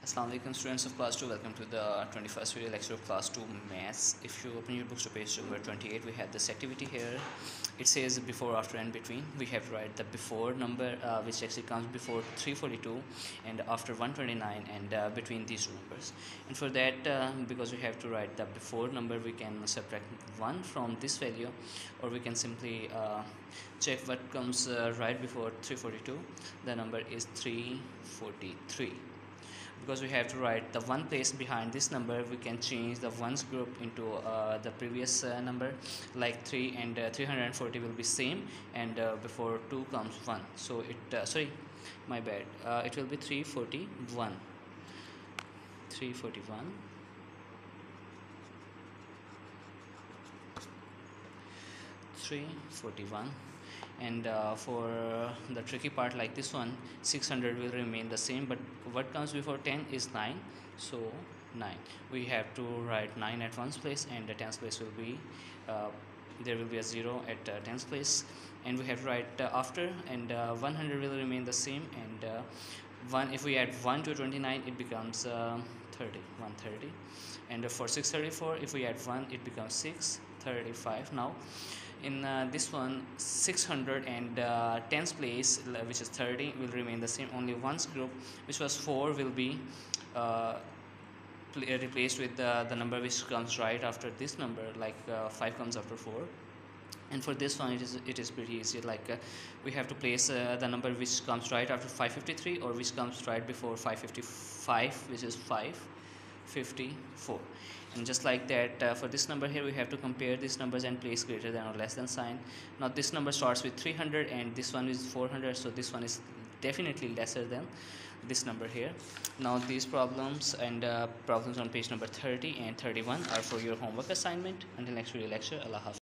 Assalamu alaikum students of class 2, welcome to the 21st video lecture of class 2 maths. If you open your books to page number 28, we have this activity here. It says before, after and between. We have to write the before number which actually comes before 342 and after 129 and between these two numbers. And for that, because we have to write the before number, we can subtract 1 from this value, or we can simply check what comes right before 342. The number is 343. Because we have to write the one place behind this number, we can change the ones group into the previous number, like 3 and 340 will be same, and before 2 comes 1, so it sorry, my bad, it will be 341 341 341. And for the tricky part like this one, 600 will remain the same, but what comes before 10 is 9, so 9. We have to write 9 at ones place, and the tens place will be there will be a 0 at tens place, and we have to write after, and 100 will remain the same, and 1, if we add 1 to 29, it becomes 130. And for 634, if we add 1, it becomes 635. Now in this one, 600 and tens place, which is 30, will remain the same. Only ones group, which was 4, will be replaced with the number which comes right after this number, like 5 comes after 4. And for this one, it is pretty easy, like we have to place the number which comes right after 553, or which comes right before 555, which is 554. And just like that, for this number here, we have to compare these numbers and place greater than or less than sign. Now this number starts with 300 and this one is 400, so this one is definitely lesser than this number here. Now these problems and problems on page number 30 and 31 are for your homework assignment. Until next video lecture, Allah Hafiz.